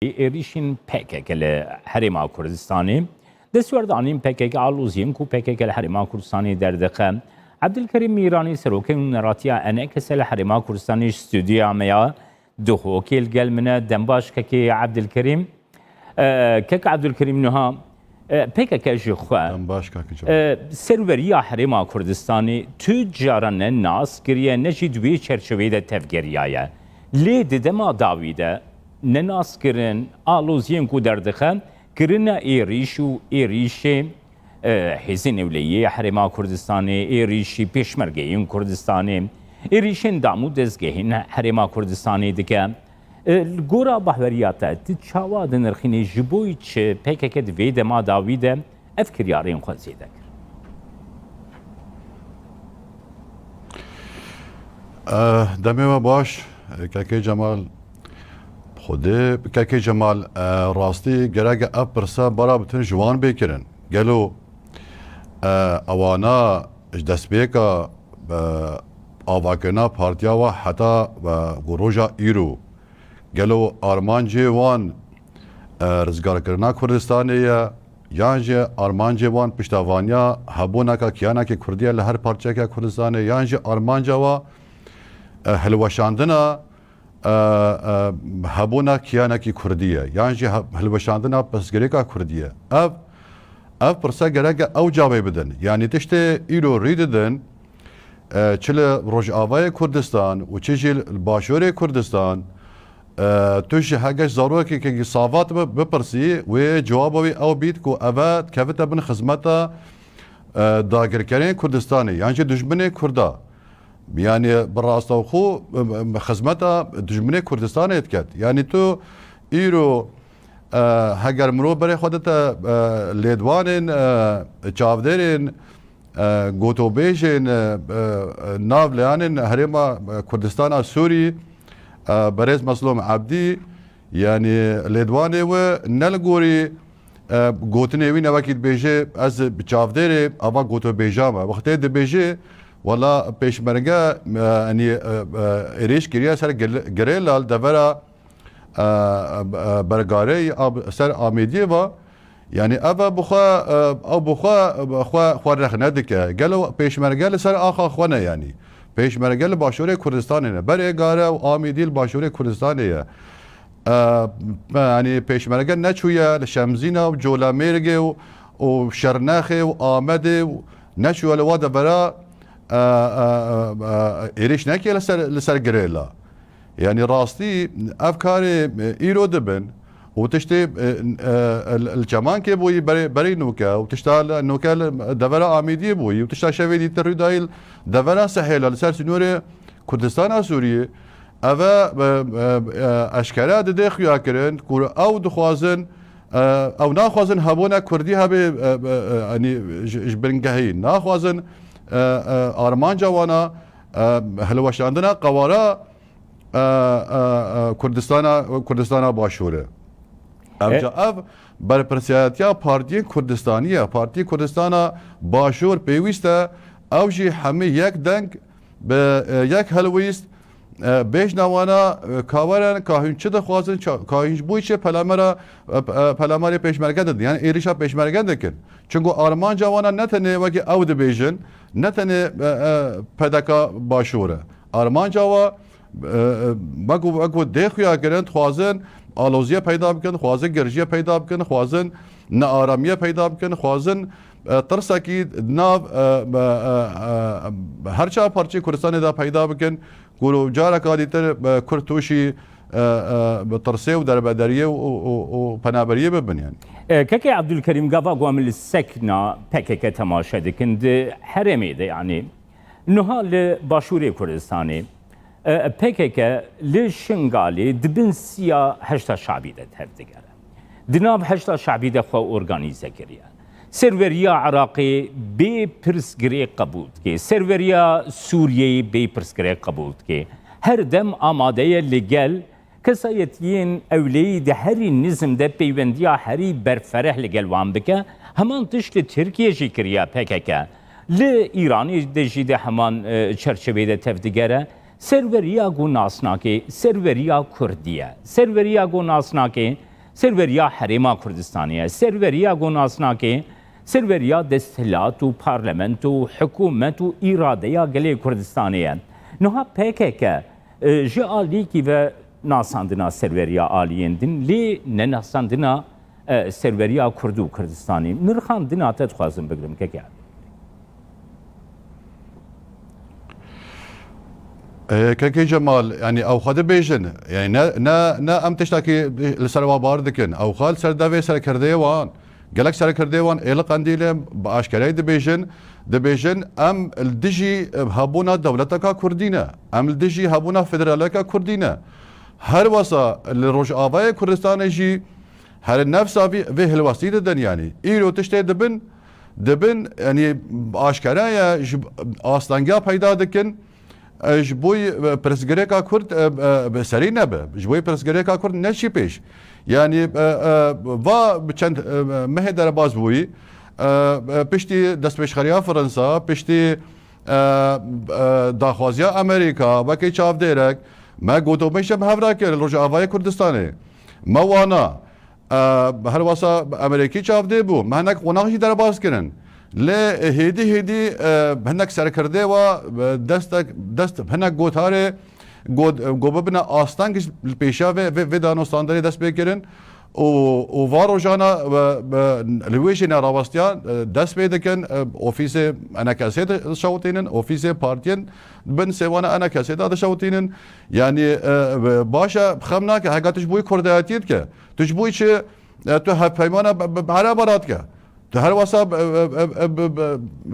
ریشین PKK لحرم کردستانی دستوردانیم PKK آلوزیم کو PKK لحرم کردستانی در دقیقه عبدالکریم میرانی سروکن نراتیا انکس لحرم کردستانی استودیا میا دهو کل گل منه دنباش که عبدالکریم عبدالکریم نها PKK جخوا دنباش سروریا حرم کردستانی تجارن ناس کریه نجید وی چرچویده تفگریایه لید دما داویده نناس کرن آلوزیم کو در دخل کرن ایریش و ایریش حزین اولیه حرم کردستانی ایریشی پیشمرگین کردستانی ایریشین دامو دزگهین حرم کردستانی دکه گورا بحوریاتا تچاوا دنرخینی جبوی چه PKK دوید ما داویده افکریارین خوزیده دمی ما باش که جمال خوده که جمال راستی گرگ اب پرسا برا بتن جوان بکرن گلو اوانا دست بیکا آواکنا پارتیا و حتا و گروجا ایرو گلو آرمان جوان رزگار کرنا کردستانی یانجه آرمان جوان پشتوانیا هبونا که کیانا که کردیه لهر پارچه که کردستانی یانجه آرمان جوا هلوشاندنا هبونا کیانا کی کردیه یعنی هلوشاندنا پسگری کا کردیه اف پرسا گرگ او جواب بدن یعنی تشته ایرو ریددن چل روج آوای کردستان و چجل باشور کردستان توش هاگش ضروره که صافات بپرسی و جوابی او بید کو اواد کفت بن خدمتا داگرکرین کردستانی یعنی دشمن کردا يعني بالراس خو خدمتها دجمنه كردستان اتكت يعني تو ايرو هاجر مرو بري خودتا ليدوانن چاودرين گوتو بيجن ناف ليانن هرما كردستان سوري بريز مسلوم عبدي يعني ليدواني و نلغوري گوتني وين وكيد بيجي از چاودري اوا گوتو بيجاما وقت دي بيجي والله پیشمرگه يعني ایریش کریه سر گریلال دورا برگاری سر آمیدی و يعني أبا بخوا أو بخوا رخنة دكا قالوا بيش مرجال سر آخا خوانا يعني بيش مرجال باشوري كردستانية بري قارة وآميدي الباشوري كردستانية يعني بيش مرجال نشوية لشمزينة وجولا ميرجي وشرناخي وآمدي نشوية لوادا برا إيريش ناكي لسر جريلا يعني راستي أفكاري إيرو دبن وتشتي الجمان كي بوي بري نوكا وتشتغل نوكا دفرة آميدي بوي وتشتغل شويدي تريدايل دفرة سهيلة لسر سنوري كردستان سوريا أفا أشكالات دي خيا كرن كور أو دخوازن أو ناخوازن هبونا كردي هبي يعني جبرنجهين ناخوازن آرمان جوانا هلوشاندنا قوارا كردستان باشوره اف بر پرسیاتیا پارتی کردستانیه پارتی کردستان باشور پیوسته او جی همه یک دنگ به یک هلویست بیش نوانا کاورن کاهین چه دخوازن کاهینش بوی چه پلاماری پیشمرگه دادن یعنی ایریشا پیشمرگه دکن چونکو آرمان جوانا نتنه وکی او دبیجن نتنه پدکا باشوره آرمان جوا مگو دیخویا گرند خوازن آلوزیه پیدا بکن خوازن گرجیه پیدا بکن خوازن نارامیه پیدا بکن خوازن ترسا کی ناو هر چا پارچه کردستان دا پیدا بکن گلو جارا کادیتر کرتوشی ترسه و دربدریه و پنابریه ببن يعني كاكي عبد الكريم قافا قوام السكنة PKK تماشا دكند حرمي ده يعني نهال باشوري كردستاني PKK لشنغالي دبن سيا هشتا شعبي ده تهفتقره دناب هشتا شعبي ده خوا أورغانيزة كريا سروريا عراقي بي پرسگري قبول كي سروريا سوريا بي پرسگري قبول كي هر دم آماده لگل کسایتین اولی ده هری نظم ده پیوندیا هری برفره لگل وان بکه همان تشت ترکیه جی کریا PKK لإيراني دجي ده همان چرچوه ده تفدگره سروریا گو ناسناکه سروریا کردیه سروریا گو ناسناکه سروریا حريما كردستانية سروريا قناصناكي سروريا دستلات و پارلمنت و حكومت و إرادية قلي كردستانية نها PKK جالي كيف ناساندنا سروريا آليين دن لي نناساندنا سروريا كردو كردستاني نرخاندنا تتخوازن بقرم كيكي كي جمال يعني او خد بيجن يعني نا ام تشتاكي لسروا باردكن او خال سر دافي سر كرديوان قالك سر كرديوان ال قنديله باشكراي دبيجن ام الدجي هابونا دولتك كردينا ام الدجي هابونا فدرالك كردينا هر وسا الروج افاي كردستان جي هر النفس في الوسيط دن يعني ايرو تشتي دبن يعني اشكراي اصلانجا پیدا دکن جبوی پرسگریکا کرد سری نبه جبوی پرسگریکا کرد نشی پیش یعنی و چند مه در باز بوی پشتی دست پیشخریا فرانسا پشتی داخوازیا امریکا و کی چاف دیرک ما گوتو میشم هفرا کرد روجاوای کردستانه ما وانا هر واسه امریکی چاف دی بو ما هناك وناخی در باز کردن لا هيدي هناك سركردة و دست هناك جوتاره جوبنا آستانش البيشة و دانوستاندري دست بكرن و وارو جانا لويشنا راوستيان دست بيدكن اوفيس انا كاسيت شوتينن اوفيس بارتين بن سوانا انا كاسيت هذا شوتينن يعني باشا خمناك حاجات تجبوي كرداتيت ك تجبوي شي تو هفيمانا بعرا براتك هر واسه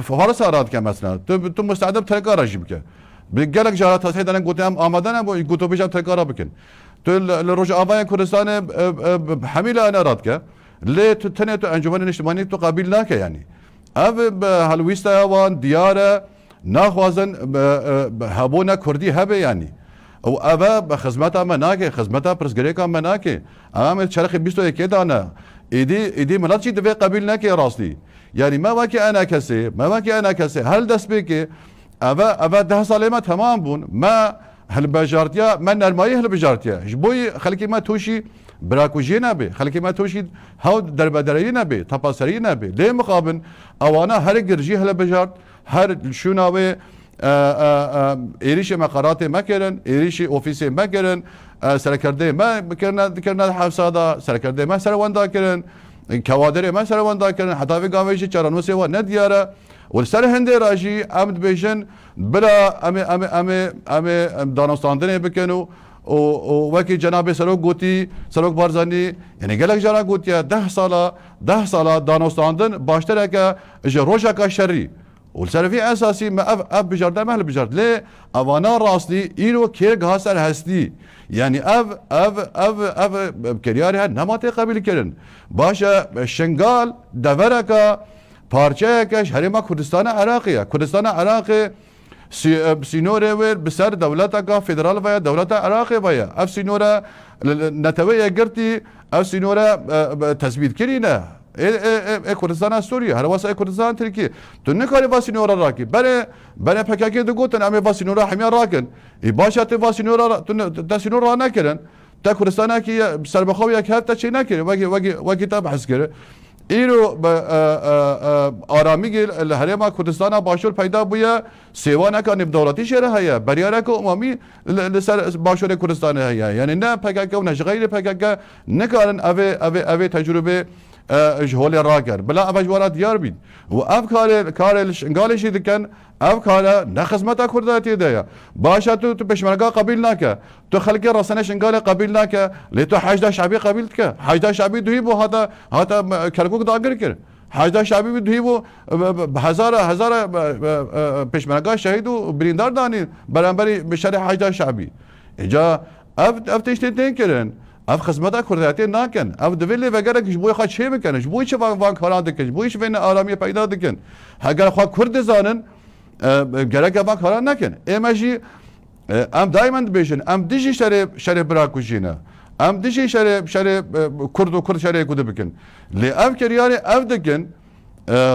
فارس آراد که مثلا تو مستعد ترکار رجیم که بگلک جارات هست هیدن گوتم آماده نبود گوتو بیشتر ترکار بکن تو لروج آبای کردستان حمیل آن آراد که لی تو تنه تو انجمن اجتماعی تو قابل نکه یعنی او هلویستا وان دیاره نخوازن هبونا کردی هبه یعنی او اوه بخدمت ما ناکه خدمت پرسگریکا ما ناکه اما چرخ 21 دانه ایدی ملت چی دفعه قبیل نکه راستی یعنی ما واقعی انا کسی هل دست بکه اوه 10 ساله ما تمام بون ما هل بجارتیا من نرمایی هل بجارتیا جبوی خلکی ما توشی براکوجی نبی خلکی ما توشی هاو دربدری نبی تپاسری نبی لی مقابل اوانا هر گرجی هل بجارت هر شوناوی ایریش مقارات ما کردن ایریش اوفیس ما کردن سرکرده ما کرنا حفصادا سرکرده ما سرواندا کردن کوادر ما سرواندا کردن حتی وی گاویش چارانو سوا ندیاره والسر هندی راجی امد بیشن بلا ام دانستاندنه بکنو و وکی جناب سروک گوتی سروک بارزانی یعنی گلک جانا گوتیا 10 سالا دانستاندن باشتره که روشا کا شری والسرفي اساسي ما اف بجرد ما بجرد ليه اوانا راسلي ايرو كيرغ هاسر هستي يعني اف بكريارها نماطي قبل كرن باشا شنغال دوركا پارچه هرما كردستان عراقية كردستان عراقي سينوري بسر دولتك فدرال ويا دولة عراقي ويا اف سينورا نتوية قرتي اف سينورا تثبيت كرينا کردستان سوریه هر واسه کردستان ترکیه تو نکاری واسینورا راکی بره پکاکی دو گوتن امی واسینورا همیا راکن ای باشه تو واسینورا تو سینورا نکردن تا کردستان کی سربخوی یک هفته چی نکرد وقتی تا بحث کرد ایرو آرامی گل هرما کردستان باشور پیدا بویا سیوان که نب دولتی شهر هیا بریاره که عمومی لسر باشور کردستان هیا یعنی نه پکاکی و نشغیل پکاکی نکارن اوه تجربه جهول راكر بلا افجوارات ديار بيد واف كارلش انقالش دكن اف كارا نخزمتا كرداتي ديا باشا تو بشمرقا قبيلناك تو خلقي راسنش انقال قبيلناك ليتو حاجدا شعبي قبيلتك حاجدا شعبي دويبو هذا كركوك داغر كر حاجدا شعبي دويبو هزار بشمرقا شهيدو بريندار داني برانبري بشرح حاجدا شعبي اجا اف تشتين كرن اف خدمتا کرداتی نکن اف دویلی وگره کش بوی خواهد چه بکنه بوی چه وان کاران دکن بوی چه وین آرامی پیدا دکن اگر خواهد کرد زانن گره وان کاران نکن ایمجی ام دائما بیشن ام دیجی شر براکوشینه ام دیجی شر کرد شر کد بکن لی اف کریاری اف دکن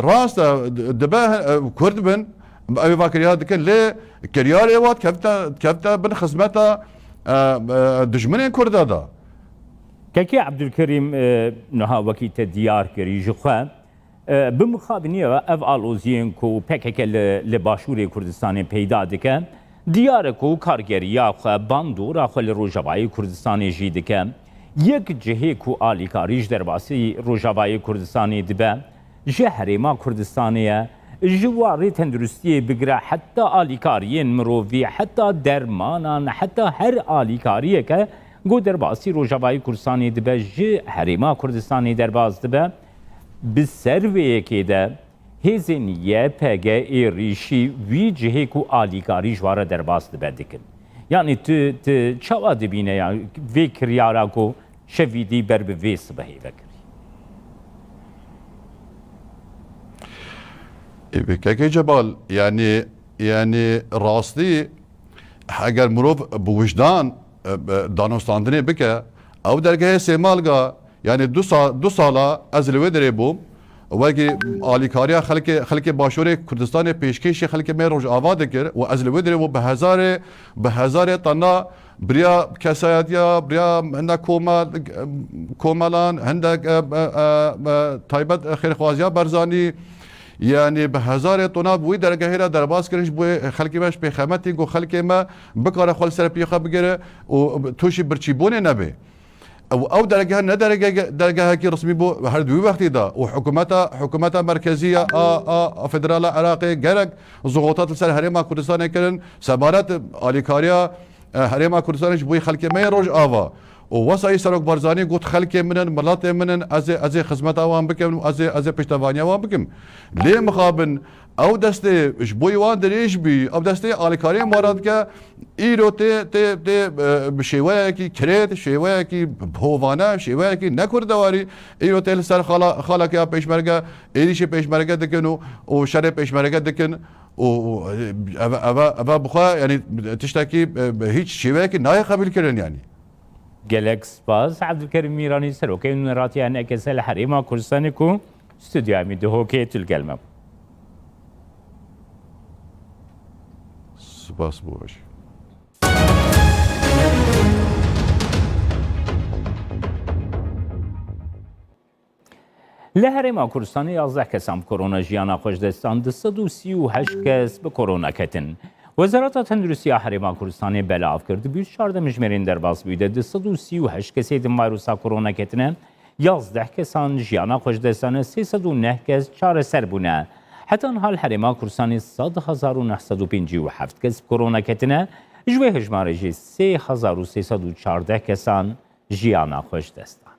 راست دبه کرد بن اوی واکریات دکن لی کریاری وات کفتا بن خدمتا دشمنین کرده دا كاكي عبد الكريم نها وكيت ديار كريجخوا بمخابنية اف آلوزين كو PKK لباشور كردستان پیدا دکه دیار کو کارگریا خو باندورا خو روجاوای کردستان جی دکه یک جهه کو آلیکاریج در باسی روجاوای کردستانی دبه جهرما کردستانیه جواری تندرستی بگره حتی آلیکاریین مروی حتی درمانان حتی هر آلیکاریه که گو در باسی روجاوای کردستانی دبه جهرما کردستانی در باز دبه بسروی که ده هزین یه پگه ایریشی وی جهه کو آلیکاری جواره در باز دبه دکن یعنی تو چوا دبینه یعنی وی کریارا کو شویدی بر به ویس بهی بکری كاكي جبال يعني راستي اگر مروف بوجدان دانستاندني بك او درجه سيمالغا يعني دو سالا از الودري بوم وكي آلیکاریا خلق باشور کردستان پیشکش خلق می روز آواده کرد و از الودري و به هزار تنا بریا کسایتیا بریا هنده کومالان هنده تایبت خیرخوازیا برزانی يعني بهزار طناب وي درجه هنا درباس كرش بو خلقي ماش بخامتي جو خلقي ما بكره خل سر بيخه بغير وتوشي برشيبوني نبي او درجه درجه هيك رسمي بو هر دوي وقت ده وحكومتها مركزيه فدرال عراقي جرق ضغوطات سر هريما كردستان كرن سمارات اليكاريا هريما كردستان بو خلقي ما روج آوا ووسای سرک برزانی گفت خلک منن ملت منن از خدمت آوام بکم از پشتوانی آوام بکم لی مخابن او دسته جبوی وان دریش بی او دسته آلیکاری مارد که ایرو تی بشیوه کی کرد شیوه کی بهوانه شیوه کی نکردواری ایرو تی سر خالا که پیشمرگه ایریش پیشمرگه دکن و شر پیشمرگه دکن و اوا بخوا یعنی تشتکی هیچ شیوه کی نای قبول کردن یعنی گلک سپاس عبدالکریم میرانی سروکی نراتی انعکاس الحريم كردستان کو استودیو امید هوکی تلگلمم سپاس بوش لهرما کردستان 11 کسان کرونا جیانا خوش دستان 238 کس به کرونا کتن وزارت تندرستی هرما کردستان بلاف کرد 24 مجمرین در باز بوده 238 کسی دم ویروسا کرونا کتنه 11 کسان جیانا خوش دستان 309 کس چاره سر بونه حتی حال هرما کردستان 100,957 کس کرونا کتنه جوه هجمارجی 3314 کسان جیانا خوش دستان